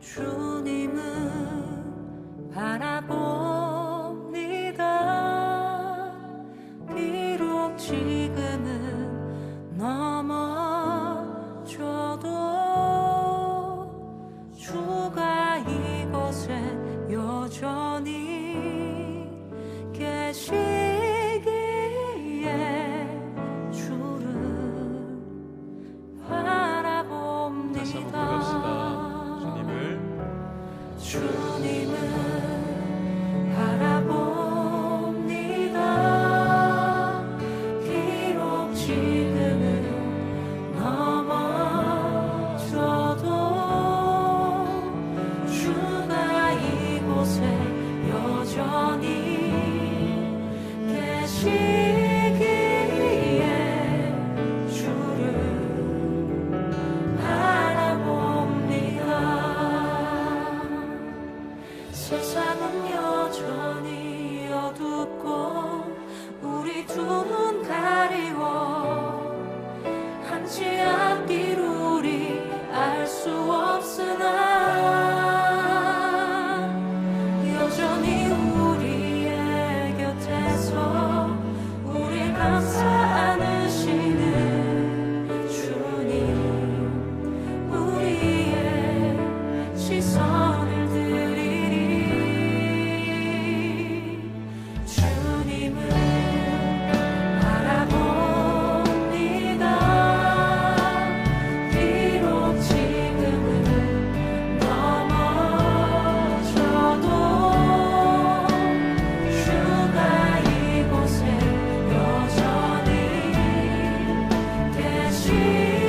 주님을 바라봅니다. 비록 지금은 넘어져도 주가 이곳에 여전히 계시기에 주를 바라봅니다. 다시 한번 고백합시다. 주님을 바라봅니다. 비록 지금은 넘어져도 주가 이곳에 여전히 계시기에 주를 바라봅니다. 세상은 여전히 어둡고 우리 두 눈 가리워 한치 앞길 우리 알 수 없으나 여전히 우리의 곁에서 우리 감싸 안으시는 주님, 우리의 시선을 드리리. 주님을 바라봅니다. 비록 지금은 넘어져도 주가 이곳에 여전히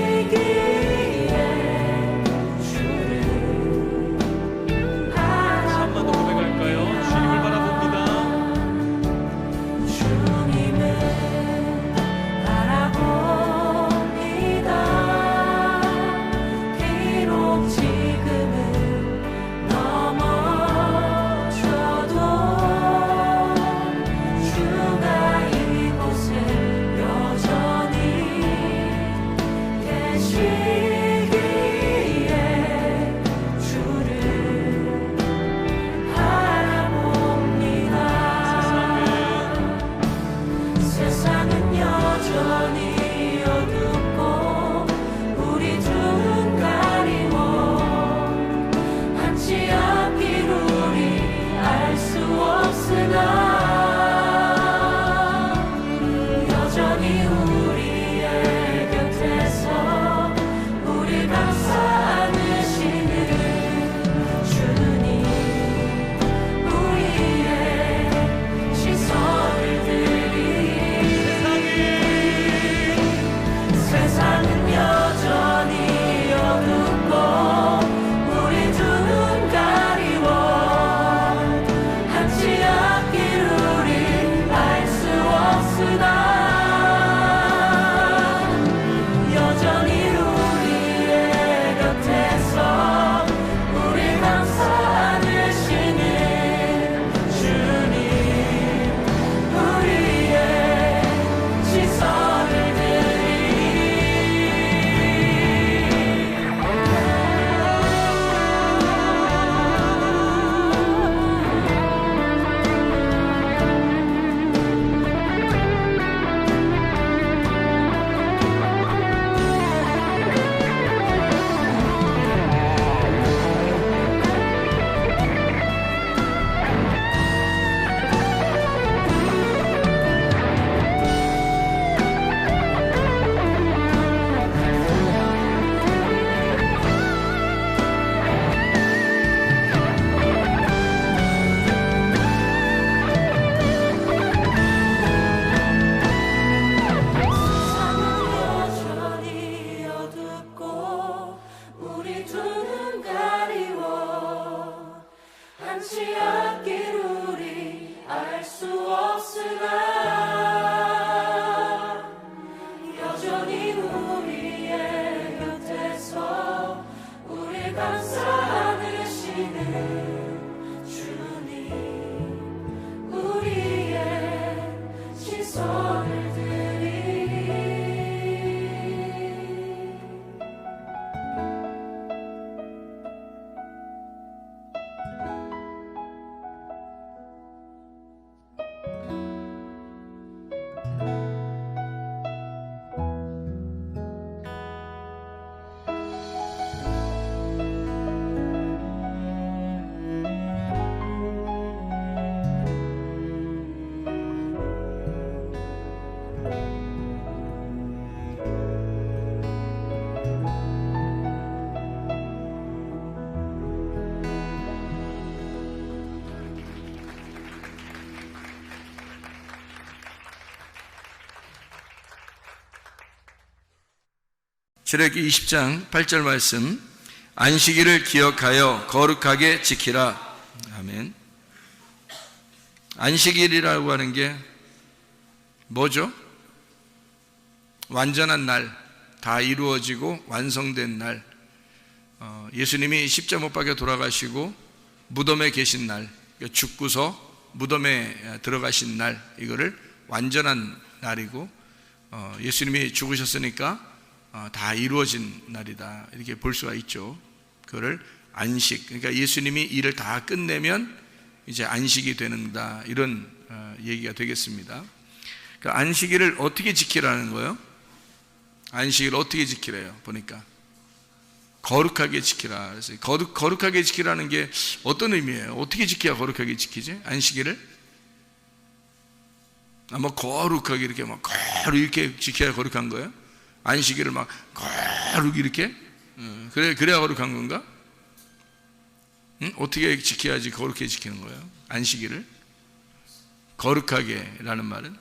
계시기에 주를 한번 더 고백할까요? 주님을 바라봅니다. 주님을 바라봅니다. 비록 지금은 넘어져도 주가 이곳에 여전히 계시기에 주를 바라봅니다. 세상은 여전히 어둡고 우리 두 눈 가리워 한치 앞길 우리 알 수 없으나 여전히 우리의 곁에서 우리 감싸 안으시는 주님, 우리의 시선을 드리리. 세상은 여전히 어둡고 우리 두 눈 가리워 한치 앞길 우리 알 수 없으나 여전히 우리의 곁에서 우리 감싸 안으시는 주님, 우리의 시선을 세상은 여전히 어둡고 우리 두 눈 가리워 한치 앞길 우리 알 수 없으나 여전히 우리의 곁에서 우리 감싸 안으시는 주님, 우리의 시선을 드리리. 출애굽기 20장 8절 말씀, 안식일을 기억하여 거룩하게 지키라. 아멘. 안식일이라고 하는 게 뭐죠? 완전한 날, 다 이루어지고 완성된 날, 예수님이 십자가 못 박혀 돌아가시고 무덤에 계신 날, 죽고서 무덤에 들어가신 날, 이거를 완전한 날이고, 예수님이 죽으셨으니까 다 이루어진 날이다, 이렇게 볼 수가 있죠. 그거를 안식, 그러니까 예수님이 일을 다 끝내면 이제 안식이 되는다, 이런 얘기가 되겠습니다. 그러니까 안식일을 어떻게 지키라는 거예요? 안식일을 어떻게 지키래요? 보니까 거룩하게 지키라. 그래서 거룩하게 지키라는 게 어떤 의미예요? 어떻게 지켜야 거룩하게 지키지? 안식일을? 뭐 거룩하게 이렇게 막 거룩 이렇게 지켜야 거룩한 거예요? 안식일을 막 거룩 이렇게? 그래야 거룩한 건가? 어떻게 지켜야지 거룩하게 지키는 거예요? 안식일을? 거룩하게라는 말은?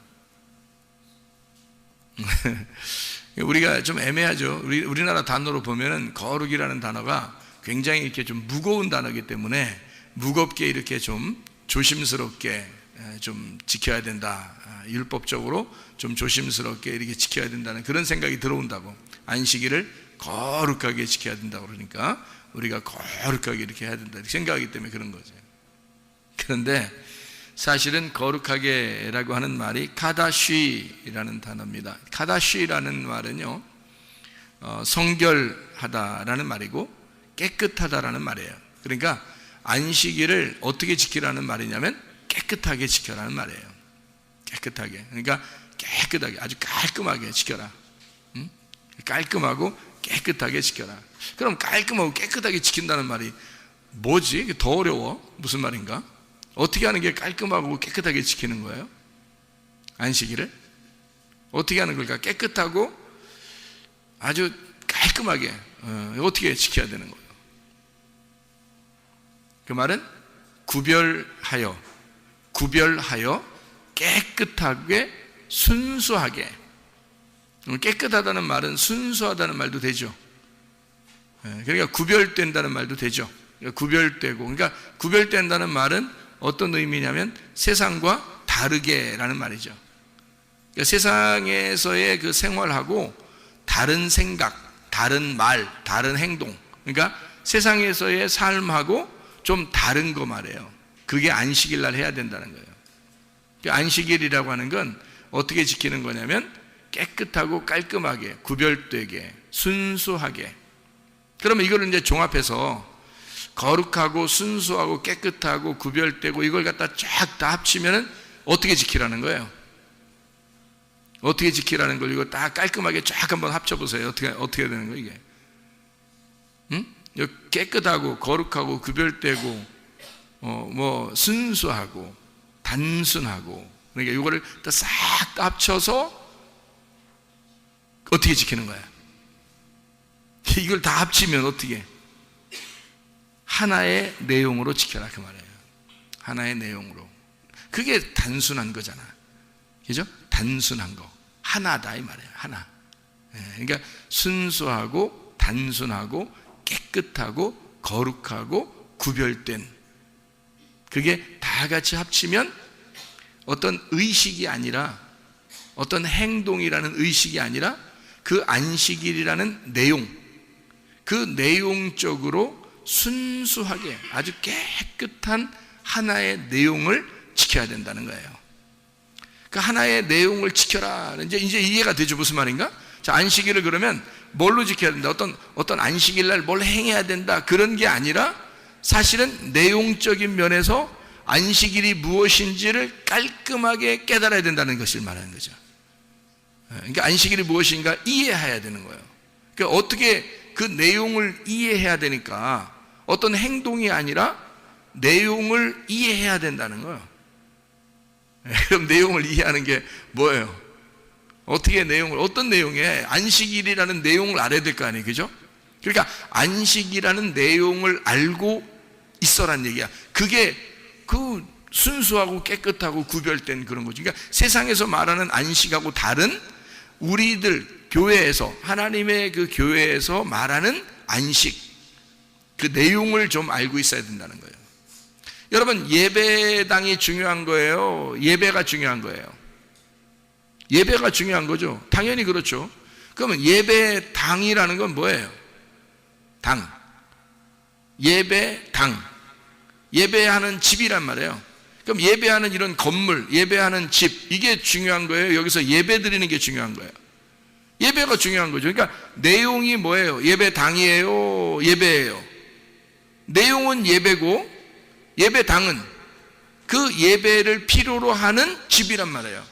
우리가 좀 애매하죠. 우리나라 단어로 보면은 거룩이라는 단어가 굉장히 이렇게 좀 무거운 단어이기 때문에 무겁게 이렇게 좀 조심스럽게 좀 지켜야 된다. 율법적으로 좀 조심스럽게 이렇게 지켜야 된다는 그런 생각이 들어온다고. 안식일을 거룩하게 지켜야 된다고 그러니까 우리가 거룩하게 이렇게 해야 된다 이렇게 생각하기 때문에 그런 거죠. 그런데 사실은 거룩하게라고 하는 말이 카다쉬라는 단어입니다. 카다쉬라는 말은요, 성결하다라는 말이고 깨끗하다라는 말이에요. 그러니까 안식일을 어떻게 지키라는 말이냐면 깨끗하게 지켜라는 말이에요. 깨끗하게. 그러니까 깨끗하게, 아주 깔끔하게 지켜라. 깔끔하고 깨끗하게 지켜라. 그럼 깔끔하고 깨끗하게 지킨다는 말이 뭐지? 더 어려워? 무슨 말인가? 어떻게 하는 게 깔끔하고 깨끗하게 지키는 거예요? 안식일을? 어떻게 하는 걸까? 깨끗하고 아주 깔끔하게 어떻게 지켜야 되는 거예요? 그 말은 구별하여 깨끗하게 순수하게. 깨끗하다는 말은 순수하다는 말도 되죠. 그러니까 구별된다는 말도 되죠. 구별되고, 그러니까 구별된다는 말은 어떤 의미냐면 세상과 다르게라는 말이죠. 그러니까 세상에서의 그 생활하고 다른 생각, 다른 말, 다른 행동, 그러니까 세상에서의 삶하고 좀 다른 거 말이에요. 그게 안식일 날 해야 된다는 거예요. 그러니까 안식일이라고 하는 건 어떻게 지키는 거냐면 깨끗하고 깔끔하게, 구별되게, 순수하게. 그러면 이거를 이제 종합해서 거룩하고 순수하고 깨끗하고 구별되고 이걸 갖다 쫙 다 합치면은 어떻게 지키라는 거예요? 어떻게 지키라는 걸 이거 다 깔끔하게 쫙 한번 합쳐보세요. 어떻게 되는 거예요, 이게? 깨끗하고 거룩하고 구별되고 뭐 순수하고 단순하고, 그러니까 이거를 다 싹 다 합쳐서 어떻게 지키는 거야? 이걸 다 합치면 어떻게? 하나의 내용으로 지켜라, 그 말이에요. 하나의 내용으로. 그게 단순한 거잖아. 그죠? 단순한 거. 하나다, 이 말이에요. 하나. 그러니까 순수하고 단순하고 깨끗하고 거룩하고 구별된, 그게 다 같이 합치면 어떤 의식이 아니라, 어떤 행동이라는 의식이 아니라 그 안식일이라는 내용, 그 내용적으로 순수하게 아주 깨끗한 하나의 내용을 지켜야 된다는 거예요. 그 하나의 내용을 지켜라. 이제 이해가 되죠? 무슨 말인가? 자, 안식일을 그러면 뭘로 지켜야 된다? 어떤 안식일 날 뭘 행해야 된다, 그런 게 아니라 사실은 내용적인 면에서 안식일이 무엇인지를 깔끔하게 깨달아야 된다는 것을 말하는 거죠. 그러니까 안식일이 무엇인가 이해해야 되는 거예요. 그러니까 어떻게 그 내용을 이해해야 되니까 어떤 행동이 아니라 내용을 이해해야 된다는 거예요. 그럼 내용을 이해하는 게 뭐예요? 어떻게 내용을, 어떤 내용에 안식일이라는 내용을 알아야 될 거 아니에요, 그죠? 그러니까 안식이라는 내용을 알고 있어란 얘기야. 그게 그 순수하고 깨끗하고 구별된 그런 거죠. 그러니까 세상에서 말하는 안식하고 다른 우리들 교회에서, 하나님의 그 교회에서 말하는 안식, 그 내용을 좀 알고 있어야 된다는 거예요. 여러분, 예배당이 중요한 거예요? 예배가 중요한 거예요? 예배가 중요한 거죠. 당연히 그렇죠. 그러면 예배당이라는 건 뭐예요? 당. 예배당. 예배하는 집이란 말이에요. 그럼 예배하는 이런 건물, 예배하는 집, 이게 중요한 거예요? 여기서 예배 드리는 게 중요한 거예요? 예배가 중요한 거죠. 그러니까 내용이 뭐예요? 예배당이에요? 예배예요? 내용은 예배고 예배당은 그 예배를 필요로 하는 집이란 말이에요.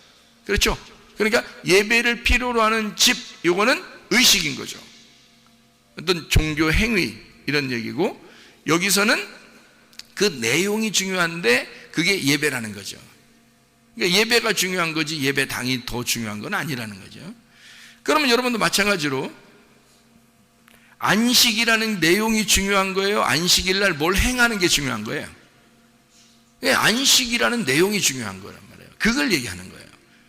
그렇죠? 그러니까 예배를 필요로 하는 집, 요거는 의식인 거죠. 어떤 종교 행위 이런 얘기고, 여기서는 그 내용이 중요한데 그게 예배라는 거죠. 그러니까 예배가 중요한 거지 예배당이 더 중요한 건 아니라는 거죠. 그러면 여러분도 마찬가지로 안식이라는 내용이 중요한 거예요? 안식일 날 뭘 행하는 게 중요한 거예요? 안식이라는 내용이 중요한 거란 말이에요. 그걸 얘기하는 거예요.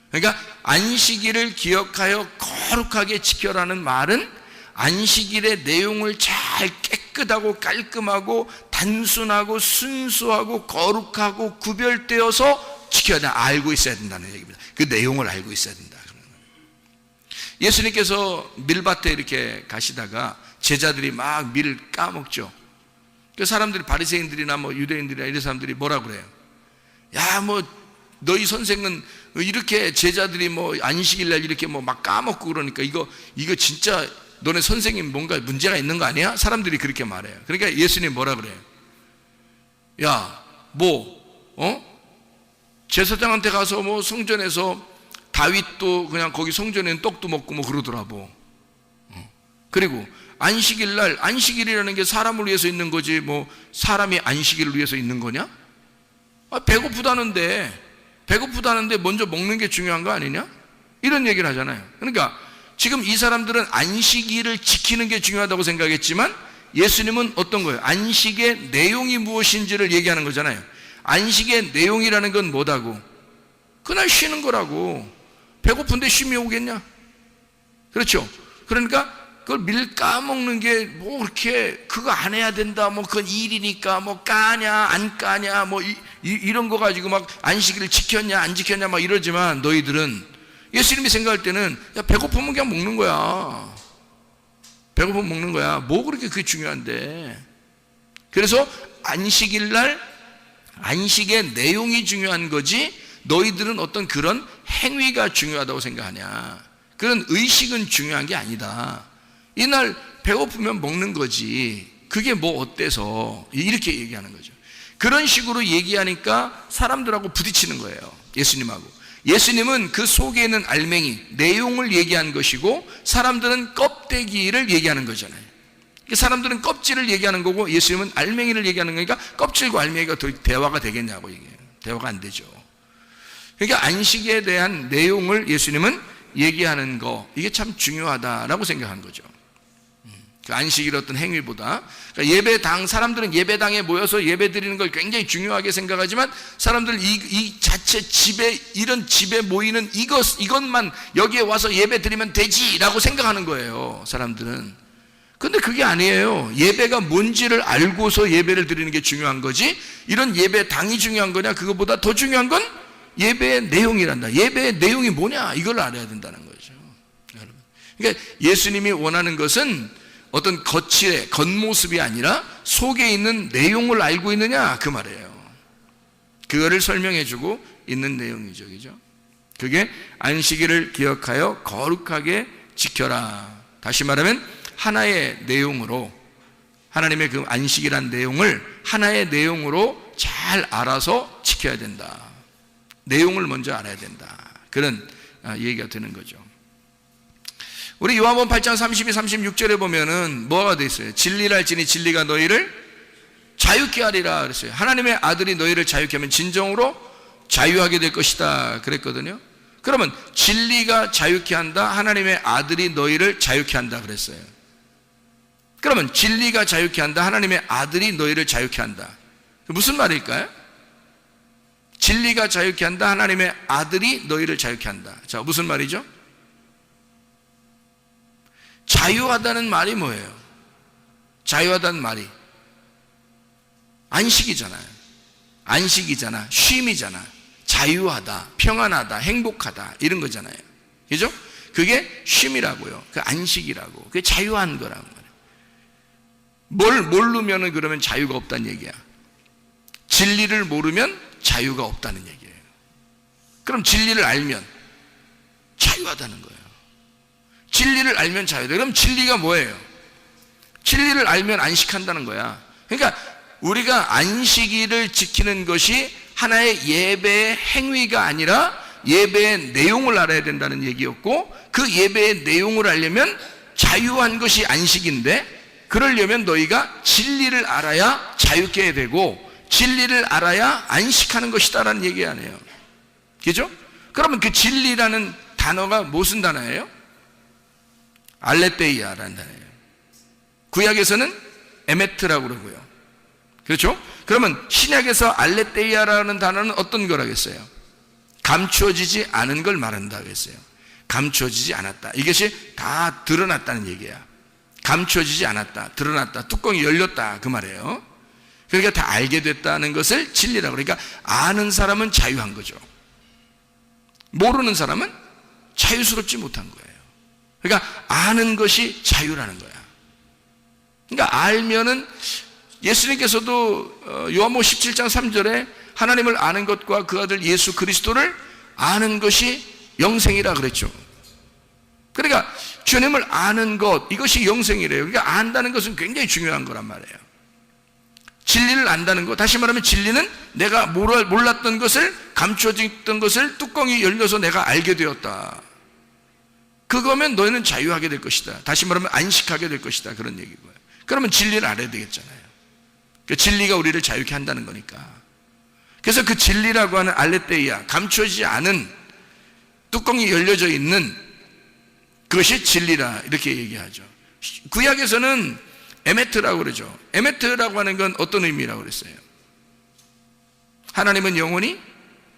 그러니까 안식일을 기억하여 거룩하게 지켜라는 말은 안식일의 내용을 잘 깨끗하고 깔끔하고 단순하고 순수하고 거룩하고 구별되어서 지켜야 된다, 알고 있어야 된다는 얘기입니다. 그 내용을 알고 있어야 된다. 예수님께서 밀밭에 이렇게 가시다가 제자들이 막 밀을 까먹죠. 그 사람들이, 바리새인들이나 뭐 유대인들이나 이런 사람들이 뭐라 그래요? 야, 뭐 너희 선생은 이렇게 제자들이 뭐 안식일날 이렇게 뭐 막 까먹고 그러니까 이거 진짜 너네 선생님 뭔가 문제가 있는 거 아니야? 사람들이 그렇게 말해요. 그러니까 예수님 뭐라 그래요? 야, 제사장한테 가서 뭐 성전에서 다윗도 그냥 거기 성전에는 떡도 먹고 뭐 그러더라 뭐. 그리고 안식일날, 안식일이라는 게 사람을 위해서 있는 거지 뭐 사람이 안식일을 위해서 있는 거냐? 배고프다는데 먼저 먹는 게 중요한 거 아니냐? 이런 얘기를 하잖아요. 그러니까 지금 이 사람들은 안식일을 지키는 게 중요하다고 생각했지만 예수님은 어떤 거예요? 안식의 내용이 무엇인지를 얘기하는 거잖아요. 안식의 내용이라는 건 뭐다고? 그날 쉬는 거라고. 배고픈데 쉼이 오겠냐? 그렇죠? 그러니까 그걸 밀 까먹는 게 뭐 그렇게 그거 안 해야 된다, 뭐 그건 일이니까 뭐 까냐 안 까냐 뭐 이런 거 가지고 막 안식일을 지켰냐 안 지켰냐 막 이러지만, 너희들은, 예수님이 생각할 때는 야, 배고프면 그냥 먹는 거야. 배고프면 먹는 거야. 뭐 그렇게 그게 중요한데. 그래서 안식일 날 안식의 내용이 중요한 거지 너희들은 어떤 그런 행위가 중요하다고 생각하냐, 그런 의식은 중요한 게 아니다. 이날 배고프면 먹는 거지 그게 뭐 어때서, 이렇게 얘기하는 거죠. 그런 식으로 얘기하니까 사람들하고 부딪히는 거예요. 예수님하고. 예수님은 그 속에 있는 알맹이, 내용을 얘기한 것이고 사람들은 껍데기를 얘기하는 거잖아요. 사람들은 껍질을 얘기하는 거고 예수님은 알맹이를 얘기하는 거니까 껍질과 알맹이가 대화가 되겠냐고 얘기해요. 대화가 안 되죠. 그러니까 안식에 대한 내용을 예수님은 얘기하는 거, 이게 참 중요하다라고 생각한 거죠. 그 안식일 어떤 행위보다. 그러니까 예배당, 사람들은 예배당에 모여서 예배 드리는 걸 굉장히 중요하게 생각하지만 사람들은 이 자체 집에, 이런 집에 모이는 이것만 여기에 와서 예배 드리면 되지라고 생각하는 거예요, 사람들은. 근데 그게 아니에요. 예배가 뭔지를 알고서 예배를 드리는 게 중요한 거지, 이런 예배당이 중요한 거냐, 그것보다 더 중요한 건 예배의 내용이란다. 예배의 내용이 뭐냐, 이걸 알아야 된다는 거죠, 여러분. 그러니까 예수님이 원하는 것은 어떤 겉의 겉모습이 아니라 속에 있는 내용을 알고 있느냐, 그 말이에요. 그거를 설명해 주고 있는 내용이죠, 그죠? 그게 안식일을 기억하여 거룩하게 지켜라. 다시 말하면 하나의 내용으로, 하나님의 그 안식이란 내용을 하나의 내용으로 잘 알아서 지켜야 된다. 내용을 먼저 알아야 된다. 그런 얘기가 되는 거죠. 우리 요한복음 8장 32, 36절에 보면은 뭐가 돼 있어요? 진리를 알지니 진리가 너희를 자유케 하리라 그랬어요. 하나님의 아들이 너희를 자유케 하면 진정으로 자유하게 될 것이다 그랬거든요. 그러면 진리가 자유케 한다, 하나님의 아들이 너희를 자유케 한다 그랬어요. 그러면 진리가 자유케 한다, 하나님의 아들이 너희를 자유케 한다. 무슨 말일까요? 진리가 자유케 한다, 하나님의 아들이 너희를 자유케 한다. 자, 무슨 말이죠? 자유하다는 말이 뭐예요? 자유하다는 말이 안식이잖아요. 안식이잖아. 쉼이잖아. 자유하다, 평안하다, 행복하다 이런 거잖아요. 그죠? 그게 쉼이라고요. 그 안식이라고. 그게 자유한 거라고 말이에요. 뭘 모르면 그러면 자유가 없다는 얘기야. 진리를 모르면 자유가 없다는 얘기예요. 그럼 진리를 알면 자유하다는 거예요. 진리를 알면 자유다. 그럼 진리가 뭐예요? 진리를 알면 안식한다는 거야. 그러니까 우리가 안식일을 지키는 것이 하나의 예배의 행위가 아니라 예배의 내용을 알아야 된다는 얘기였고, 그 예배의 내용을 알려면 자유한 것이 안식인데, 그러려면 너희가 진리를 알아야 자유케 되고 진리를 알아야 안식하는 것이다라는 얘기 아니에요. 그죠? 그러면 그 진리라는 단어가 무슨 단어예요? 알레테이아라는 단어예요. 구약에서는 에메트라고 그러고요. 그렇죠? 그러면 신약에서 알레테이아라는 단어는 어떤 거라겠어요? 감추어지지 않은 걸 말한다고 했어요. 감추어지지 않았다. 이것이 다 드러났다는 얘기야. 감추어지지 않았다, 드러났다, 뚜껑이 열렸다 그 말이에요. 그러니까 다 알게 됐다는 것을 진리라고. 그러니까 아는 사람은 자유한 거죠. 모르는 사람은 자유스럽지 못한 거예요. 그러니까 아는 것이 자유라는 거야. 그러니까 알면은 예수님께서도 요한복음 17장 3절에 하나님을 아는 것과 그 아들 예수 그리스도를 아는 것이 영생이라 그랬죠. 그러니까 주님을 아는 것, 이것이 영생이래요. 그러니까 안다는 것은 굉장히 중요한 거란 말이에요. 진리를 안다는 것, 다시 말하면 진리는 내가 몰랐던 것을, 감춰졌던 것을 뚜껑이 열려서 내가 알게 되었다. 그거면 너희는 자유하게 될 것이다. 다시 말하면 안식하게 될 것이다. 그런 얘기고요. 그러면 진리를 알아야 되겠잖아요. 그 진리가 우리를 자유케 한다는 거니까. 그래서 그 진리라고 하는 알레테이아, 감춰지지 않은 뚜껑이 열려져 있는 그것이 진리라 이렇게 얘기하죠. 구약에서는 에메트라고 그러죠. 에메트라고 하는 건 어떤 의미라고 그랬어요? 하나님은 영원히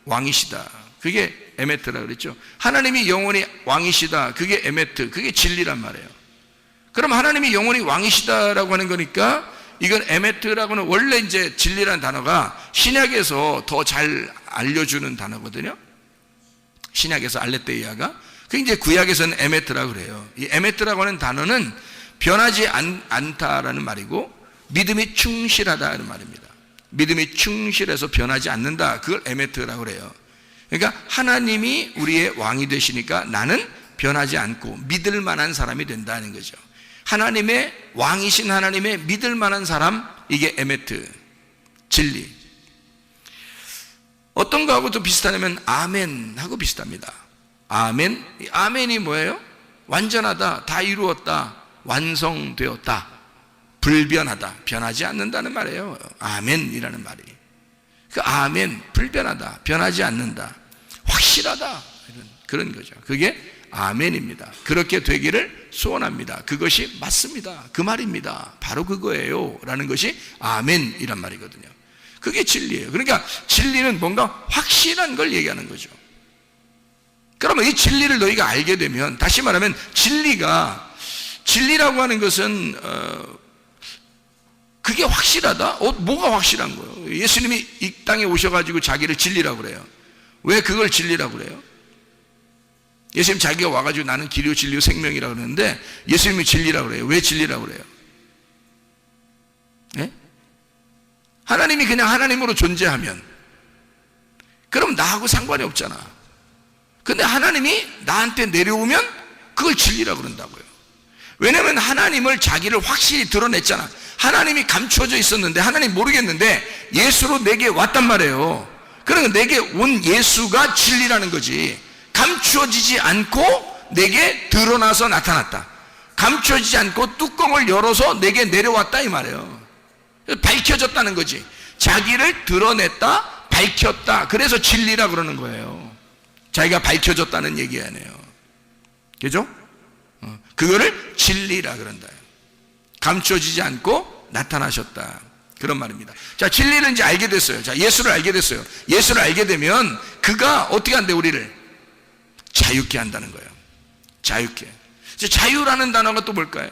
왕이시다. 그게 에메트라고 그랬죠. 하나님이 영원히 왕이시다. 그게 에메트, 그게 진리란 말이에요. 그럼 하나님이 영원히 왕이시다라고 하는 거니까 이건 에메트라고는 원래 이제 진리라는 단어가 신약에서 더 잘 알려주는 단어거든요. 신약에서 알레테이아가. 그 이제 구약에서는 에메트라고 그래요. 이 에메트라고 하는 단어는 변하지 않다라는 말이고 믿음이 충실하다는 말입니다. 믿음이 충실해서 변하지 않는다. 그걸 에메트라고 그래요. 그러니까 하나님이 우리의 왕이 되시니까 나는 변하지 않고 믿을 만한 사람이 된다는 거죠. 하나님의 왕이신 하나님의 믿을 만한 사람, 이게 에메트, 진리. 어떤 거하고도 비슷하냐면 아멘하고 비슷합니다. 아멘. 아멘이 뭐예요? 완전하다, 다 이루었다, 완성되었다, 불변하다, 변하지 않는다는 말이에요. 아멘이라는 말이. 그 아멘, 불변하다, 변하지 않는다, 확실하다, 이런 그런 거죠. 그게 아멘입니다. 그렇게 되기를 소원합니다. 그것이 맞습니다. 그 말입니다. 바로 그거예요. 라는 것이 아멘이란 말이거든요. 그게 진리예요. 그러니까 진리는 뭔가 확실한 걸 얘기하는 거죠. 그러면 이 진리를 너희가 알게 되면, 다시 말하면 진리라고 하는 것은 그게 확실하다? 뭐가 확실한 거예요? 예수님이 이 땅에 오셔가지고 자기를 진리라고 그래요. 왜 그걸 진리라고 그래요? 예수님 자기가 와가지고 나는 길이요 진리요 생명이라고 그러는데 예수님이 진리라고 그래요. 왜 진리라고 그래요? 네? 하나님이 그냥 하나님으로 존재하면 그럼 나하고 상관이 없잖아. 근데 하나님이 나한테 내려오면 그걸 진리라고 그런다고요. 왜냐하면 하나님을 자기를 확실히 드러냈잖아. 하나님이 감추어져 있었는데 하나님 모르겠는데 예수로 내게 왔단 말이에요. 그러니까 내게 온 예수가 진리라는 거지. 감추어지지 않고 내게 드러나서 나타났다. 감추어지지 않고 뚜껑을 열어서 내게 내려왔다 이 말이에요. 밝혀졌다는 거지. 자기를 드러냈다, 밝혔다. 그래서 진리라 그러는 거예요. 자기가 밝혀졌다는 얘기 아니에요. 그죠? 그거를 진리라 그런다. 감추어지지 않고 나타나셨다. 그런 말입니다. 자, 진리를 이제 알게 됐어요. 자, 예수를 알게 됐어요. 예수를 알게 되면 그가 어떻게 한대 우리를? 자유케 한다는 거예요. 자유케. 자유라는 단어가 또 뭘까요?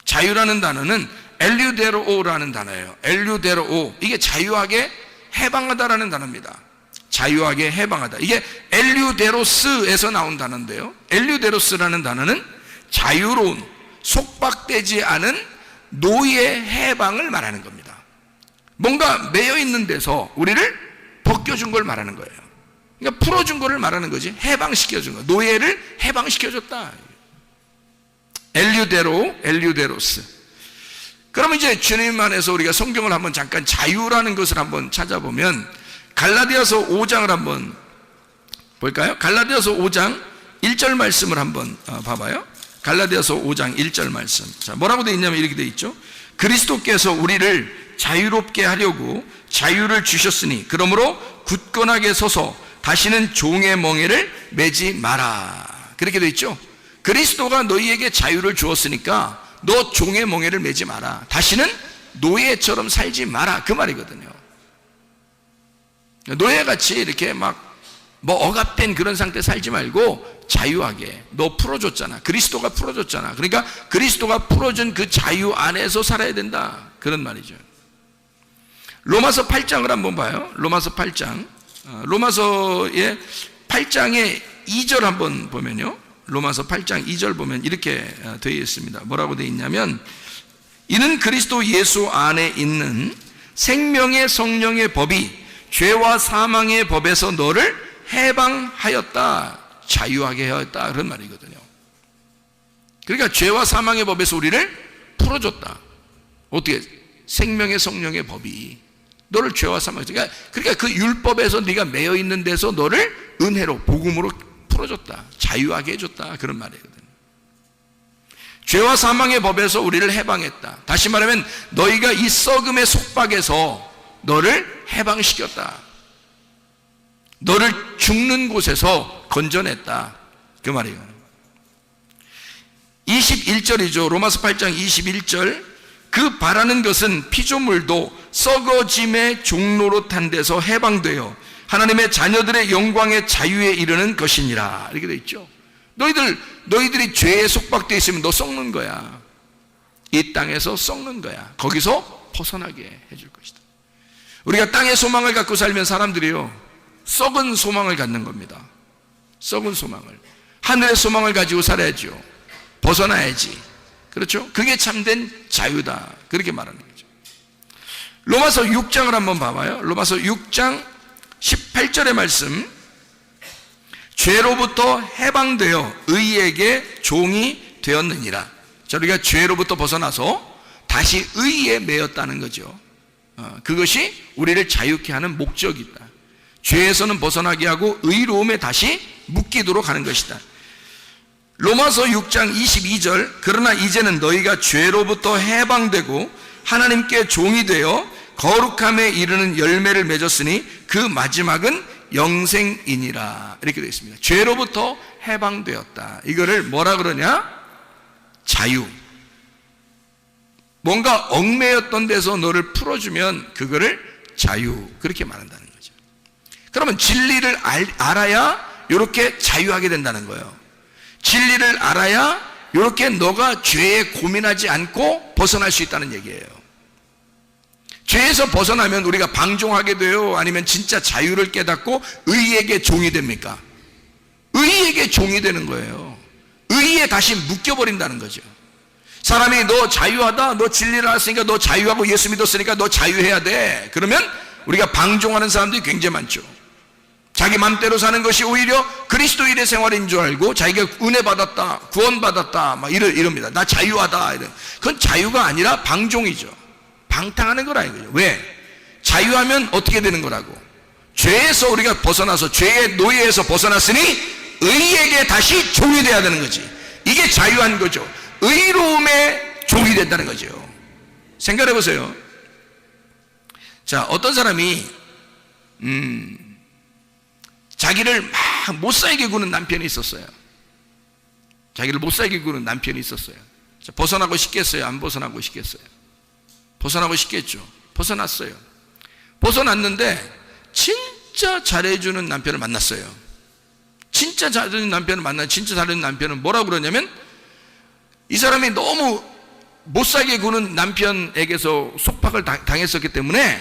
자유라는 단어는 엘류데로오라는 단어예요. 엘류데로오. 이게 자유하게 해방하다라는 단어입니다. 자유하게 해방하다. 이게 엘류데로스에서 나온 단어인데요. 엘류데로스라는 단어는 자유로운, 속박되지 않은 노예 해방을 말하는 겁니다. 뭔가 매여 있는 데서 우리를 벗겨준 걸 말하는 거예요. 그러니까 풀어준 거를 말하는 거지. 해방시켜준 거. 노예를 해방시켜줬다. 엘류데로스. 그러면 이제 주님 안에서 우리가 성경을 한번 잠깐 자유라는 것을 한번 찾아보면 갈라디아서 5장을 한번 볼까요? 갈라디아서 5장 1절 말씀을 한번 봐봐요. 갈라디아서 5장 1절 말씀. 자, 뭐라고 되어 있냐면 이렇게 되어 있죠. 그리스도께서 우리를 자유롭게 하려고 자유를 주셨으니 그러므로 굳건하게 서서 다시는 종의 멍에를 매지 마라. 그렇게 되어 있죠. 그리스도가 너희에게 자유를 주었으니까 너 종의 멍에를 매지 마라. 다시는 노예처럼 살지 마라. 그 말이거든요. 노예같이 이렇게 막 뭐 억압된 그런 상태 살지 말고 자유하게. 너 풀어줬잖아. 그리스도가 풀어줬잖아. 그러니까 그리스도가 풀어준 그 자유 안에서 살아야 된다. 그런 말이죠. 로마서 8장을 한번 봐요. 로마서 8장. 로마서의 8장의 2절 한번 보면요. 로마서 8장 2절 보면 이렇게 되어 있습니다. 뭐라고 되어 있냐면 이는 그리스도 예수 안에 있는 생명의 성령의 법이 죄와 사망의 법에서 너를 해방하였다. 자유하게 하였다. 그런 말이거든요. 그러니까 죄와 사망의 법에서 우리를 풀어줬다. 어떻게? 생명의 성령의 법이 너를 죄와 사망, 그러니까 그 율법에서 네가 매여 있는 데서 너를 은혜로 복음으로 풀어줬다. 자유하게 해줬다. 그런 말이거든요. 죄와 사망의 법에서 우리를 해방했다. 다시 말하면 너희가 이 썩음의 속박에서 너를 해방시켰다. 너를 죽는 곳에서 건져냈다. 그 말이에요. 21절이죠. 로마서 8장 21절. 그 바라는 것은 피조물도 썩어짐의 종로로 탄 데서 해방되어 하나님의 자녀들의 영광의 자유에 이르는 것이니라. 이렇게 돼 있죠. 너희들이 죄에 속박되어 있으면 너 썩는 거야. 이 땅에서 썩는 거야. 거기서 벗어나게 해줄 것이다. 우리가 땅의 소망을 갖고 살면 사람들이요, 썩은 소망을 갖는 겁니다. 썩은 소망을. 하늘의 소망을 가지고 살아야죠. 벗어나야지. 그렇죠? 그게 참된 자유다. 그렇게 말하는 거죠. 로마서 6장을 한번 봐봐요. 로마서 6장 18절의 말씀. 죄로부터 해방되어 의에게 종이 되었느니라. 자, 우리가 죄로부터 벗어나서 다시 의에 매였다는 거죠. 그것이 우리를 자유케 하는 목적이다. 죄에서는 벗어나게 하고 의로움에 다시 묶이도록 하는 것이다. 로마서 6장 22절. 그러나 이제는 너희가 죄로부터 해방되고 하나님께 종이 되어 거룩함에 이르는 열매를 맺었으니 그 마지막은 영생이니라. 이렇게 되어 있습니다. 죄로부터 해방되었다. 이거를 뭐라 그러냐? 자유. 뭔가 얽매였던 데서 너를 풀어주면 그거를 자유. 그렇게 말한다는 거죠. 그러면 진리를 알아야 이렇게 자유하게 된다는 거예요. 진리를 알아야 이렇게 너가 죄에 고민하지 않고 벗어날 수 있다는 얘기예요. 죄에서 벗어나면 우리가 방종하게 돼요? 아니면 진짜 자유를 깨닫고 의에게 종이 됩니까? 의에게 종이 되는 거예요. 의에 다시 묶여버린다는 거죠. 사람이 너 자유하다, 너 진리를 알았으니까 너 자유하고 예수 믿었으니까 너 자유해야 돼. 그러면 우리가 방종하는 사람들이 굉장히 많죠. 자기 맘대로 사는 것이 오히려 그리스도인의 생활인 줄 알고 자기가 은혜 받았다, 구원 받았다 막 이럽니다. 나 자유하다. 그건 자유가 아니라 방종이죠. 방탕하는 거라 이거죠. 왜? 자유하면 어떻게 되는 거라고? 죄에서 우리가 벗어나서 죄의 노예에서 벗어났으니 의에게 다시 종이 돼야 되는 거지. 이게 자유한 거죠. 의로움의 종이 된다는 거죠. 생각해 보세요. 자, 어떤 사람이 자기를 막 못 살게 구는 남편이 있었어요. 자기를 못 살게 구는 남편이 있었어요. 자, 벗어나고 싶겠어요? 안 벗어나고 싶겠어요? 벗어나고 싶겠죠. 벗어났어요. 벗어났는데 진짜 잘해주는 남편을 만났어요. 진짜 잘해주는 남편을 만나 진짜 잘해주는 남편은 뭐라고 그러냐면 이 사람이 너무 못살게 구는 남편에게서 속박을 당했었기 때문에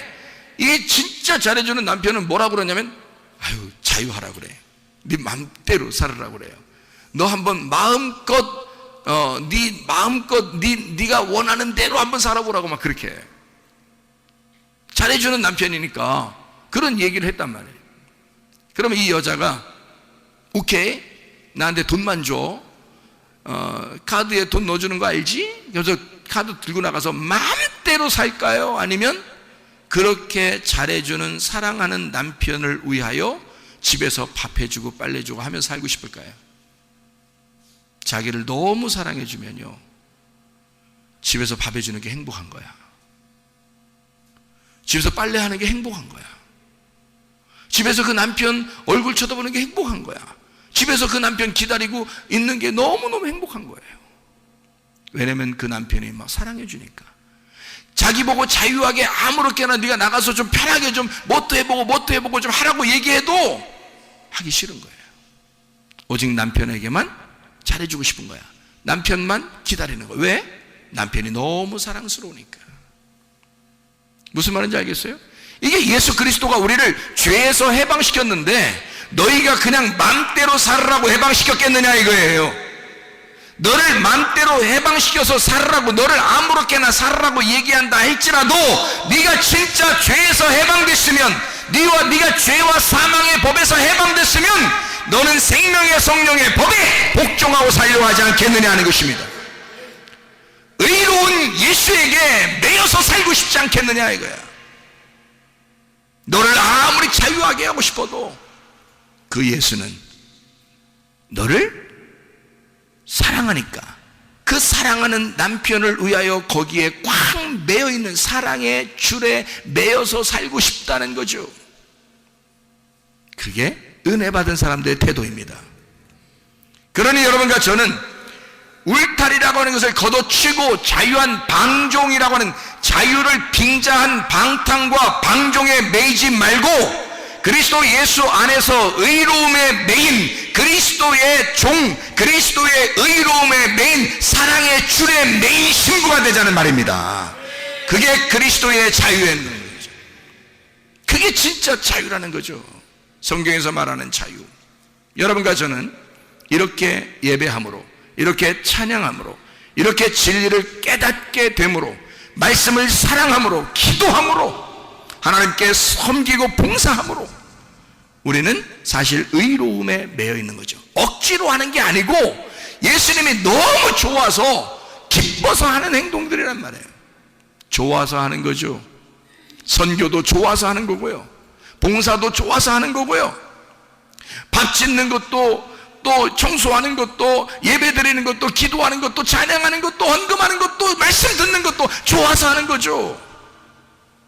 이게 진짜 잘해주는 남편은 뭐라고 그러냐면 아유 자유하라 그래. 네 마음대로 살으라 그래요. 너 한번 마음껏 네가 원하는 대로 한번 살아보라고 막 그렇게 해. 잘해주는 남편이니까 그런 얘기를 했단 말이에요. 그러면 이 여자가 오케이 나한테 돈만 줘. 카드에 돈 넣어주는 거 알지? 그래서 카드 들고 나가서 마음대로 살까요? 아니면 그렇게 잘해주는 사랑하는 남편을 위하여 집에서 밥 해주고 빨래주고 하며 살고 싶을까요? 자기를 너무 사랑해주면요 집에서 밥 해주는 게 행복한 거야. 집에서 빨래하는 게 행복한 거야. 집에서 그 남편 얼굴 쳐다보는 게 행복한 거야. 집에서 그 남편 기다리고 있는 게 너무너무 행복한 거예요. 왜냐면 그 남편이 막 사랑해 주니까. 자기 보고 자유하게 아무렇게나 네가 나가서 좀 편하게 좀 뭣도 해보고 좀 하라고 얘기해도 하기 싫은 거예요. 오직 남편에게만 잘해주고 싶은 거야. 남편만 기다리는 거야. 왜? 남편이 너무 사랑스러우니까. 무슨 말인지 알겠어요? 이게 예수 그리스도가 우리를 죄에서 해방시켰는데 너희가 그냥 맘대로 살으라고 해방시켰겠느냐 이거예요. 너를 맘대로 해방시켜서 살으라고, 너를 아무렇게나 살으라고 얘기한다 할지라도 네가 진짜 죄에서 해방됐으면, 네가 죄와 사망의 법에서 해방됐으면 너는 생명의 성령의 법에 복종하고 살려고 하지 않겠느냐 하는 것입니다. 의로운 예수에게 매여서 살고 싶지 않겠느냐 이거야. 너를 아무리 자유하게 하고 싶어도 그 예수는 너를 사랑하니까 그 사랑하는 남편을 위하여 거기에 꽉 매여있는 사랑의 줄에 매여서 살고 싶다는 거죠. 그게 은혜 받은 사람들의 태도입니다. 그러니 여러분과 저는 울타리라고 하는 것을 걷어치고 자유한 방종이라고 하는 자유를 빙자한 방탕과 방종에 매이지 말고 그리스도 예수 안에서 의로움에 매인 그리스도의 종, 그리스도의 의로움에 매인 사랑의 줄에 매인 신부가 되자는 말입니다. 그게 그리스도의 자유의 능력이죠. 그게 진짜 자유라는 거죠. 성경에서 말하는 자유. 여러분과 저는 이렇게 예배함으로, 이렇게 찬양함으로, 이렇게 진리를 깨닫게 됨으로, 말씀을 사랑함으로, 기도함으로, 하나님께 섬기고 봉사함으로 우리는 사실 의로움에 매여 있는 거죠. 억지로 하는 게 아니고 예수님이 너무 좋아서 기뻐서 하는 행동들이란 말이에요. 좋아서 하는 거죠. 선교도 좋아서 하는 거고요, 봉사도 좋아서 하는 거고요, 밥 짓는 것도, 또 청소하는 것도, 예배 드리는 것도, 기도하는 것도, 찬양하는 것도, 헌금하는 것도, 말씀 듣는 것도 좋아서 하는 거죠.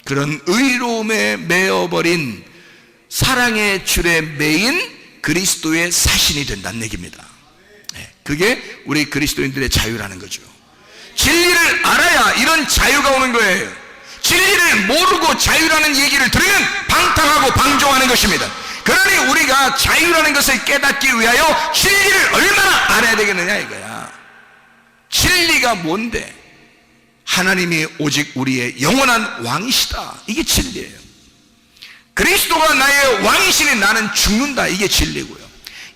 그런 의로움에 매어버린 사랑의 줄에 매인 그리스도의 사신이 된다는 얘기입니다. 그게 우리 그리스도인들의 자유라는 거죠. 진리를 알아야 이런 자유가 오는 거예요. 진리를 모르고 자유라는 얘기를 들으면 방탕하고 방종하는 것입니다. 그러니 우리가 자유라는 것을 깨닫기 위하여 진리를 얼마나 알아야 되겠느냐 이거야. 진리가 뭔데? 하나님이 오직 우리의 영원한 왕이시다. 이게 진리예요. 그리스도가 나의 왕이시니 나는 죽는다. 이게 진리고요.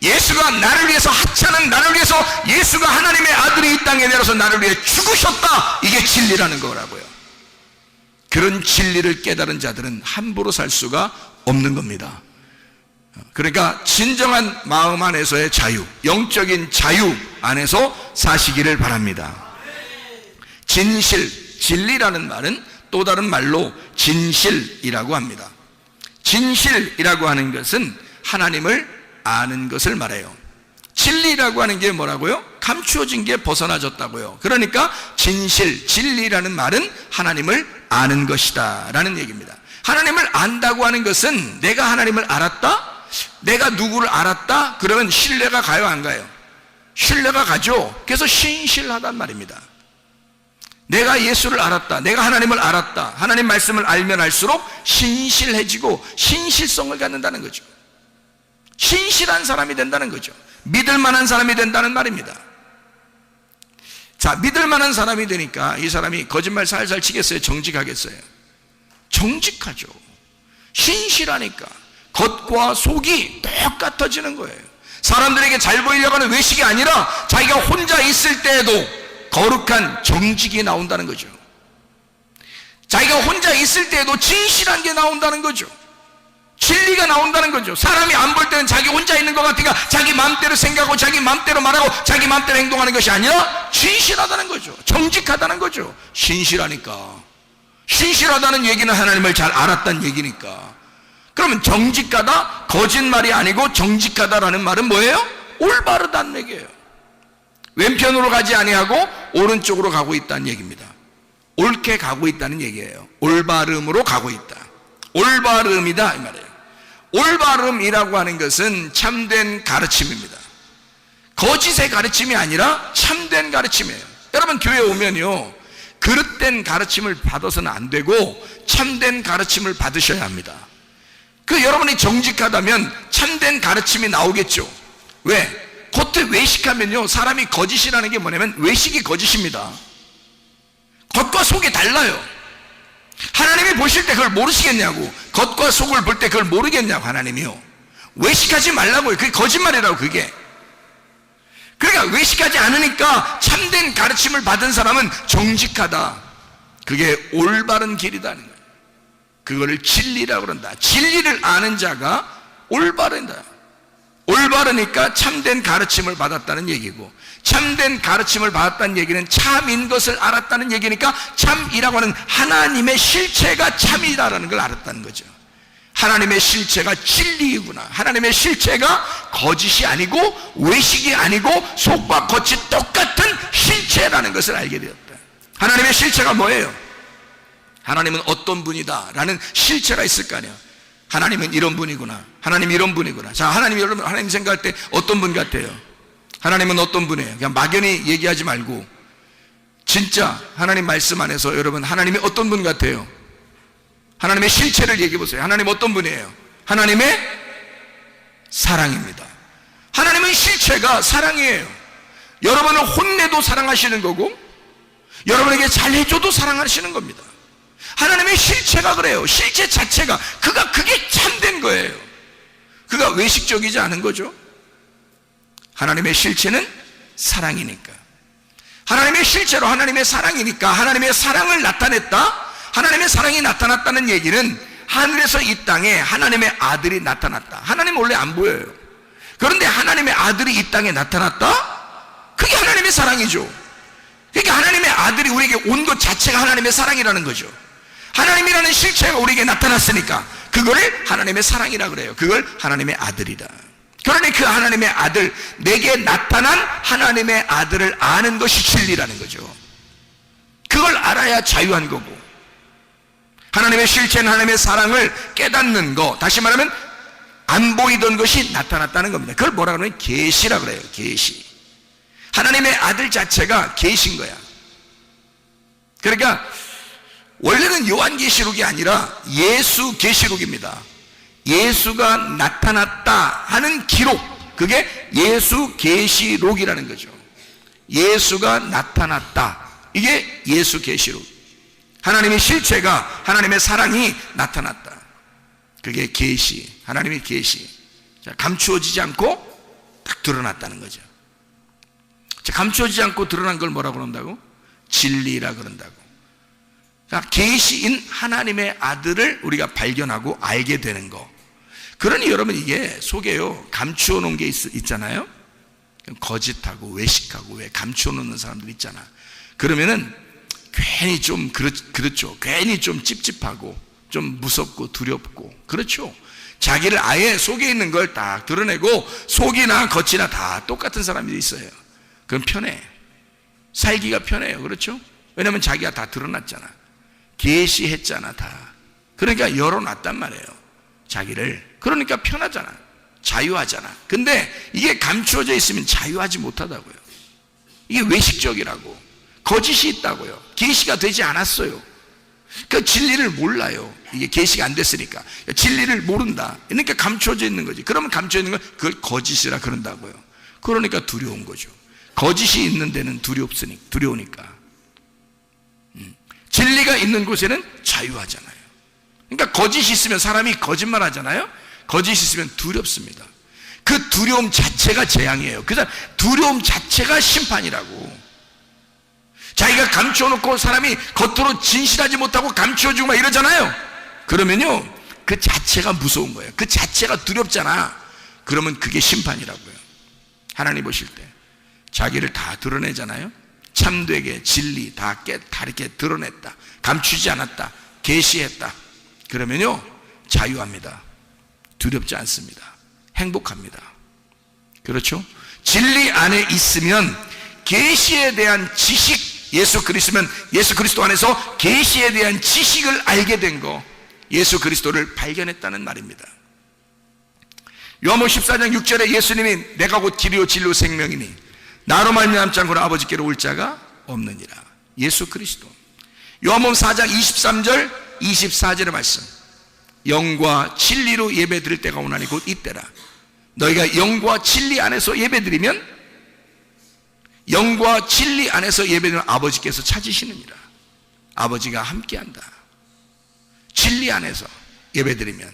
예수가 나를 위해서, 하찮은 나를 위해서 예수가 하나님의 아들이 이 땅에 내려서 나를 위해 죽으셨다. 이게 진리라는 거라고요. 그런 진리를 깨달은 자들은 함부로 살 수가 없는 겁니다. 그러니까 진정한 마음 안에서의 자유, 영적인 자유 안에서 사시기를 바랍니다. 진실, 진리라는 말은 또 다른 말로 진실이라고 합니다. 진실이라고 하는 것은 하나님을 아는 것을 말해요. 진리라고 하는 게 뭐라고요? 감추어진 게 벗어나졌다고요. 그러니까 진실, 진리라는 말은 하나님을 아는 것이다 라는 얘기입니다. 하나님을 안다고 하는 것은 내가 하나님을 알았다? 내가 누구를 알았다? 그러면 신뢰가 가요, 안 가요? 신뢰가 가죠. 그래서 신실하단 말입니다. 내가 예수를 알았다, 내가 하나님을 알았다, 하나님 말씀을 알면 알수록 신실해지고 신실성을 갖는다는 거죠. 신실한 사람이 된다는 거죠. 믿을 만한 사람이 된다는 말입니다. 자, 믿을 만한 사람이 되니까 이 사람이 거짓말 살살 치겠어요? 정직하겠어요? 정직하죠. 신실하니까 겉과 속이 똑같아지는 거예요. 사람들에게 잘 보이려고 하는 외식이 아니라 자기가 혼자 있을 때에도 거룩한 정직이 나온다는 거죠. 자기가 혼자 있을 때에도 진실한 게 나온다는 거죠. 진리가 나온다는 거죠. 사람이 안 볼 때는 자기 혼자 있는 것 같으니까 자기 마음대로 생각하고 자기 마음대로 말하고 자기 마음대로 행동하는 것이 아니라 진실하다는 거죠. 정직하다는 거죠. 신실하니까. 신실하다는 얘기는 하나님을 잘 알았다는 얘기니까. 그러면 정직하다, 거짓말이 아니고 정직하다라는 말은 뭐예요? 올바르다는 얘기예요. 왼편으로 가지 아니하고 오른쪽으로 가고 있다는 얘기입니다. 옳게 가고 있다는 얘기예요. 올바름으로 가고 있다. 올바름이다 이 말이에요. 올바름이라고 하는 것은 참된 가르침입니다. 거짓의 가르침이 아니라 참된 가르침이에요. 여러분 교회에 오면요, 그릇된 가르침을 받아서는 안 되고 참된 가르침을 받으셔야 합니다. 여러분이 정직하다면 참된 가르침이 나오겠죠. 왜? 겉에 외식하면요, 사람이 거짓이라는 게 뭐냐면 외식이 거짓입니다. 겉과 속이 달라요. 하나님이 보실 때 그걸 모르시겠냐고. 겉과 속을 볼 때 그걸 모르겠냐고. 하나님이요, 외식하지 말라고요. 그게 거짓말이라고. 그게 그러니까 외식하지 않으니까 참된 가르침을 받은 사람은 정직하다, 그게 올바른 길이다는 거예요. 그거를 진리라고 그런다. 진리를 아는 자가 올바른다. 올바르니까 참된 가르침을 받았다는 얘기고, 참된 가르침을 받았다는 얘기는 참인 것을 알았다는 얘기니까 참이라고 하는 하나님의 실체가 참이다라는 걸 알았다는 거죠. 하나님의 실체가 진리이구나. 하나님의 실체가 거짓이 아니고 외식이 아니고 속과 겉이 똑같은 실체라는 것을 알게 되었다. 하나님의 실체가 뭐예요? 하나님은 어떤 분이다 라는 실체가 있을 거 아니야. 하나님은 이런 분이구나. 하나님 이런 분이구나. 자, 하나님, 여러분 하나님 생각할 때 어떤 분 같아요? 하나님은 어떤 분이에요? 그냥 막연히 얘기하지 말고 진짜 하나님 말씀 안에서 여러분 하나님이 어떤 분 같아요? 하나님의 실체를 얘기해 보세요. 하나님 어떤 분이에요? 하나님의 사랑입니다. 하나님은 실체가 사랑이에요. 여러분을 혼내도 사랑하시는 거고 여러분에게 잘해줘도 사랑하시는 겁니다. 하나님의 실체가 그래요. 실체 자체가 그게 참된 거예요. 그가 외식적이지 않은 거죠. 하나님의 실체는 사랑이니까, 하나님의 실체로 하나님의 사랑이니까 하나님의 사랑을 나타냈다. 하나님의 사랑이 나타났다는 얘기는 하늘에서 이 땅에 하나님의 아들이 나타났다. 하나님 원래 안 보여요. 그런데 하나님의 아들이 이 땅에 나타났다? 그게 하나님의 사랑이죠. 그러니까 하나님의 아들이 우리에게 온 것 자체가 하나님의 사랑이라는 거죠. 하나님이라는 실체가 우리에게 나타났으니까 그거를 하나님의 사랑이라 그래요. 그걸 하나님의 아들이다. 그러니 그 하나님의 아들, 내게 나타난 하나님의 아들을 아는 것이 진리라는 거죠. 그걸 알아야 자유한 거고, 하나님의 실체는 하나님의 사랑을 깨닫는 거, 다시 말하면 안 보이던 것이 나타났다는 겁니다. 그걸 뭐라 그러면 계시라 그래요. 계시. 하나님의 아들 자체가 계신 거야. 그러니까 원래는 요한계시록이 아니라 예수계시록입니다. 예수가 나타났다 하는 기록, 그게 예수계시록이라는 거죠. 예수가 나타났다, 이게 예수계시록. 하나님의 실체가, 하나님의 사랑이 나타났다, 그게 계시. 하나님의 계시. 감추어지지 않고 딱 드러났다는 거죠. 감추어지지 않고 드러난 걸 뭐라고 그런다고? 진리라 그런다고. 계시인 하나님의 아들을 우리가 발견하고 알게 되는 거. 그러니 여러분 이게 속에요 감추어 놓은 게 있잖아요. 거짓하고 외식하고 왜 감추어 놓는 사람들 있잖아. 그러면은 괜히 좀 그렇죠. 괜히 좀 찝찝하고 좀 무섭고 두렵고, 그렇죠. 자기를 아예 속에 있는 걸 딱 드러내고 속이나 겉이나 다 똑같은 사람들이 있어요. 그럼 편해. 살기가 편해요. 그렇죠. 왜냐하면 자기가 다 드러났잖아. 계시했잖아 다. 그러니까 열어놨단 말이에요 자기를. 그러니까 편하잖아. 자유하잖아. 근데 이게 감추어져 있으면 자유하지 못하다고요. 이게 외식적이라고, 거짓이 있다고요. 계시가 되지 않았어요. 그 진리를 몰라요. 이게 계시가 안 됐으니까 진리를 모른다. 그러니까 감춰져 있는 거지. 그러면 감춰져 있는 건 그걸 거짓이라 그런다고요. 그러니까 두려운 거죠. 거짓이 있는 데는 두려우니까. 진리가 있는 곳에는 자유하잖아요. 그러니까 거짓이 있으면 사람이 거짓말 하잖아요. 거짓이 있으면 두렵습니다. 그 두려움 자체가 재앙이에요. 그래서 두려움 자체가 심판이라고. 자기가 감춰놓고 사람이 겉으로 진실하지 못하고 감춰주고 막 이러잖아요. 그러면요, 그 자체가 무서운 거예요. 그 자체가 두렵잖아. 그러면 그게 심판이라고요. 하나님 보실 때 자기를 다 드러내잖아요. 참되게 진리 다 이렇게 드러냈다, 감추지 않았다, 계시했다. 그러면요, 자유합니다. 두렵지 않습니다. 행복합니다. 그렇죠? 진리 안에 있으면 계시에 대한 지식, 예수 그리스도면 예수 그리스도 안에서 계시에 대한 지식을 알게 된 거, 예수 그리스도를 발견했다는 말입니다. 요한복음 14장 6절에 예수님이 내가 곧 길이요 진리요 생명이니 나로 말미암지 않고는 아버지께로 올 자가 없느니라. 예수 그리스도. 요한복음 4장 23절 24절의 말씀, 영과 진리로 예배 드릴 때가 오나니 곧 이때라. 너희가 영과 진리 안에서 예배 드리면, 영과 진리 안에서 예배 드리면 아버지께서 찾으시느니라. 아버지가 함께한다. 진리 안에서 예배 드리면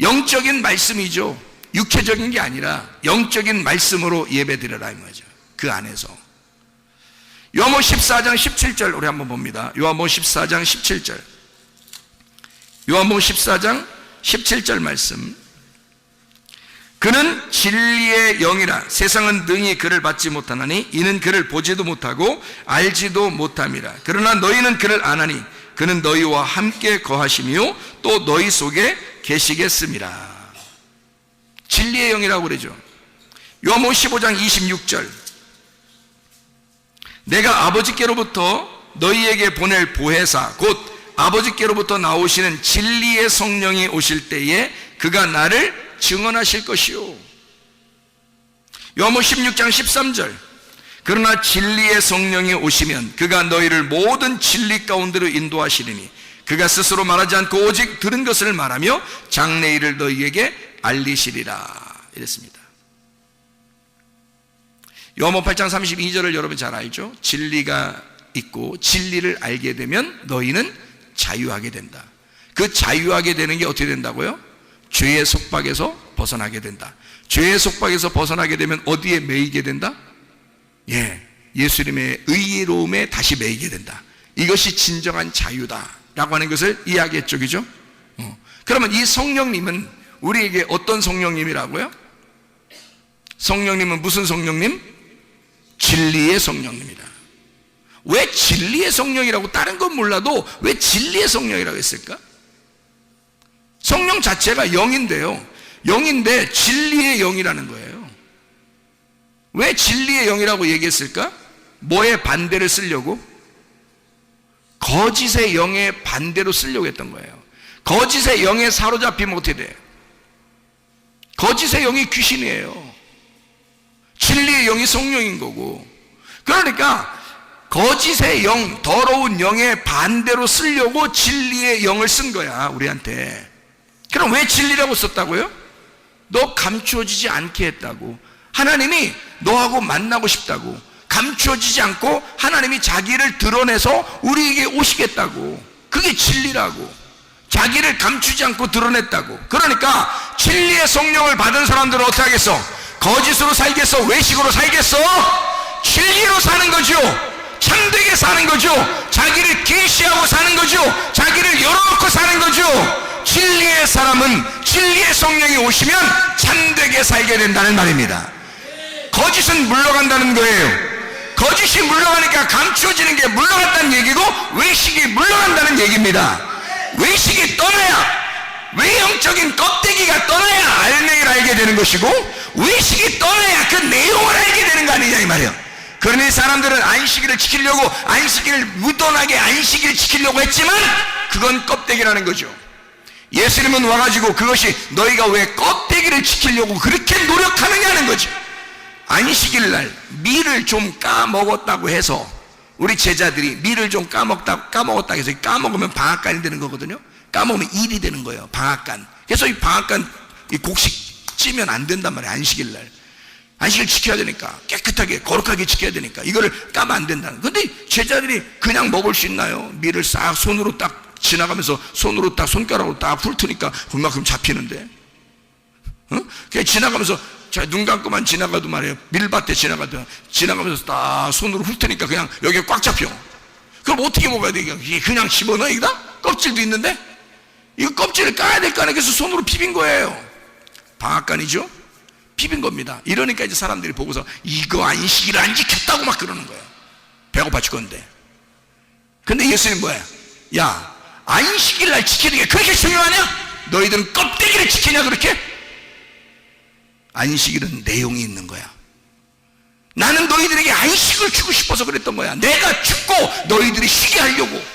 영적인 말씀이죠. 육체적인 게 아니라 영적인 말씀으로 예배 드려라 이 말이죠. 그 안에서. 요한복음 14장 17절 우리 한번 봅니다. 요한복음 14장 17절. 요한복음 14장 17절 말씀. 그는 진리의 영이라 세상은 능히 그를 받지 못하나니 이는 그를 보지도 못하고 알지도 못함이라. 그러나 너희는 그를 아나니 그는 너희와 함께 거하시며 또 너희 속에 계시겠습니다. 진리의 영이라고 그러죠. 요한복음 15장 26절. 내가 아버지께로부터 너희에게 보낼 보혜사 곧 아버지께로부터 나오시는 진리의 성령이 오실 때에 그가 나를 증언하실 것이요. 요한복음 16장 13절. 그러나 진리의 성령이 오시면 그가 너희를 모든 진리 가운데로 인도하시리니 그가 스스로 말하지 않고 오직 들은 것을 말하며 장래일을 너희에게 알리시리라. 이랬습니다. 요한복음 8장 32절을 여러분 잘 알죠? 진리가 있고 진리를 알게 되면 너희는 자유하게 된다. 그 자유하게 되는 게 어떻게 된다고요? 죄의 속박에서 벗어나게 된다. 죄의 속박에서 벗어나게 되면 어디에 매이게 된다? 예수님의 의로움에 다시 매이게 된다. 이것이 진정한 자유다라고 하는 것을 이야기했죠. 그죠? 그러면 이 성령님은 우리에게 어떤 성령님이라고요? 성령님은 무슨 성령님? 진리의 성령님이다. 왜 진리의 성령이라고, 다른 건 몰라도 왜 진리의 성령이라고 했을까? 성령 자체가 영인데요, 영인데 진리의 영이라는 거예요. 왜 진리의 영이라고 얘기했을까? 뭐의 반대를 쓰려고? 거짓의 영의 반대로 쓰려고 했던 거예요. 거짓의 영에 사로잡히면 어떻게 돼? 거짓의 영이 귀신이에요. 진리의 영이 성령인 거고. 그러니까 거짓의 영, 더러운 영의 반대로 쓰려고 진리의 영을 쓴 거야, 우리한테. 그럼 왜 진리라고 썼다고요? 너 감추어지지 않게 했다고. 하나님이 너하고 만나고 싶다고. 감추어지지 않고 하나님이 자기를 드러내서 우리에게 오시겠다고. 그게 진리라고. 자기를 감추지 않고 드러냈다고. 그러니까 진리의 성령을 받은 사람들은 어떻게 하겠어? 거짓으로 살겠어? 외식으로 살겠어? 진리로 사는 거죠. 참되게 사는 거죠. 자기를 계시하고 사는 거죠. 자기를 열어놓고 사는 거죠. 진리의 사람은 진리의 성령이 오시면 참되게 살게 된다는 말입니다. 거짓은 물러간다는 거예요. 거짓이 물러가니까 감추어지는 게 물러간다는 얘기고, 외식이 물러간다는 얘기입니다. 외식이 떠나야, 외형적인 껍데기가 떠나야 알맹이를 알게 되는 것이고, 외식이 떠나야 그 내용을 알게 되는 거 아니냐 이 말이에요. 그러니 사람들은 안식일을 지키려고, 안식일을 무던하게 안식일을 지키려고 했지만 그건 껍데기라는 거죠. 예수님은 와가지고 그것이 너희가 왜 껍데기를 지키려고 그렇게 노력하느냐는 거죠. 안식일 날 밀을 좀 까먹었다고 해서 우리 제자들이 밀을 좀 까먹었다 해서 까먹으면 방앗간이 되는 거거든요. 까먹으면 일이 되는 거예요. 방앗간. 그래서 이 방앗간 이 곡식 찌면 안 된단 말이에요. 안식일 날. 안식일 지켜야 되니까 깨끗하게 거룩하게 지켜야 되니까 이거를 까면 안 된다는. 근데 제자들이 그냥 먹을 수 있나요? 밀을 싹 손으로 딱 지나가면서 손으로 딱 손가락으로 딱 훑으니까 그만큼 잡히는데, 그냥 지나가면서 눈 감고만 지나가도 말이에요. 밀밭에 지나가면서 딱 손으로 훑으니까 그냥 여기에 꽉 잡혀. 그럼 어떻게 먹어야 돼? 이게 그냥 집어넣어 여기다? 껍질도 있는데 이거 껍질을 까야 될 거 아니에요. 그래서 손으로 비빈 거예요. 방앗간이죠. 비빈 겁니다. 이러니까 이제 사람들이 보고서 이거 안식일을 안 지켰다고 막 그러는 거예요. 배고파 죽겠는데. 근데 예수님 뭐예요? 야, 안식일 날 지키는 게 그렇게 중요하냐? 너희들은 껍데기를 지키냐 그렇게? 안식일은 내용이 있는 거야. 나는 너희들에게 안식을 주고 싶어서 그랬던 거야. 내가 죽고 너희들이 쉬게 하려고.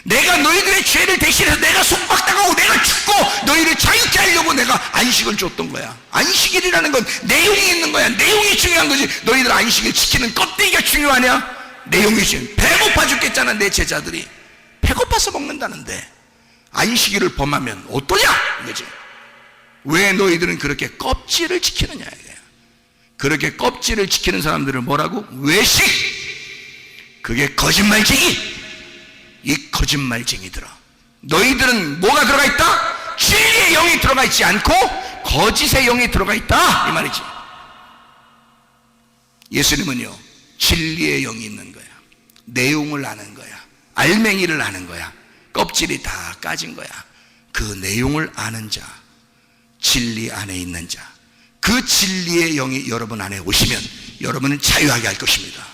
내가 너희들의 죄를 대신해서 내가 속박당하고 내가 죽고 너희를 자유케 하려고 내가 안식을 줬던 거야. 안식일이라는 건 내용이 있는 거야. 내용이 중요한 거지. 너희들 안식일 지키는 껍데기가 중요하냐? 내용이 중요해. 배고파 죽겠잖아. 내 제자들이 배고파서 먹는다는데 안식일을 범하면 어떠냐 이거지. 왜 너희들은 그렇게 껍질을 지키느냐 이거야. 그렇게 껍질을 지키는 사람들은 뭐라고? 외식. 그게 거짓말쟁이. 이 거짓말쟁이들아, 너희들은 뭐가 들어가 있다? 진리의 영이 들어가 있지 않고 거짓의 영이 들어가 있다 이 말이지. 예수님은요 진리의 영이 있는 거야. 내용을 아는 거야. 알맹이를 아는 거야. 껍질이 다 까진 거야. 그 내용을 아는 자, 진리 안에 있는 자, 그 진리의 영이 여러분 안에 오시면 여러분은 자유하게 할 것입니다.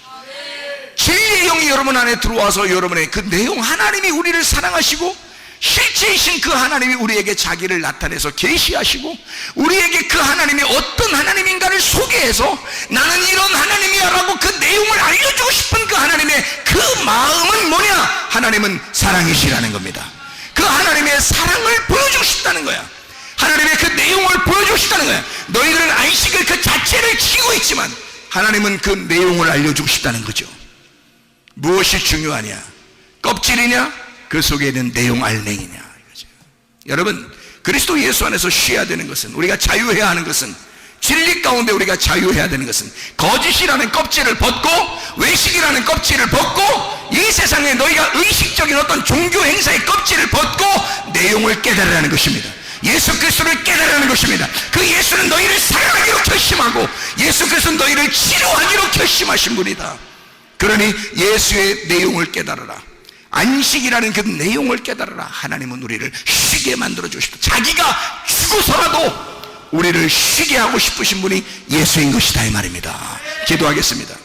진리의 영이 여러분 안에 들어와서 여러분의 그 내용, 하나님이 우리를 사랑하시고 실제이신 그 하나님이 우리에게 자기를 나타내서 계시하시고 우리에게 그 하나님이 어떤 하나님인가를 소개해서 나는 이런 하나님이야 라고 그 내용을 알려주고 싶은 그 하나님의 그 마음은 뭐냐? 하나님은 사랑이시라는 겁니다. 그 하나님의 사랑을 보여주고 싶다는 거야. 하나님의 그 내용을 보여주고 싶다는 거야. 너희들은 안식을 그 자체를 지키고 있지만 하나님은 그 내용을 알려주고 싶다는 거죠. 무엇이 중요하냐? 껍질이냐? 그 속에 있는 내용 알맹이냐 이거죠. 여러분, 그리스도 예수 안에서 쉬어야 되는 것은, 우리가 자유해야 하는 것은, 진리 가운데 우리가 자유해야 되는 것은 거짓이라는 껍질을 벗고 외식이라는 껍질을 벗고 이 세상에 너희가 의식적인 어떤 종교 행사의 껍질을 벗고 내용을 깨달으라는 것입니다. 예수 그리스도를 깨달으라는 것입니다. 그 예수는 너희를 사랑하기로 결심하고 예수 그리스도는 너희를 치료하기로 결심하신 분이다. 그러니 예수의 내용을 깨달아라. 안식이라는 그 내용을 깨달아라. 하나님은 우리를 쉬게 만들어주고 싶다. 자기가 죽어서라도 우리를 쉬게 하고 싶으신 분이 예수인 것이다 이 말입니다. 기도하겠습니다.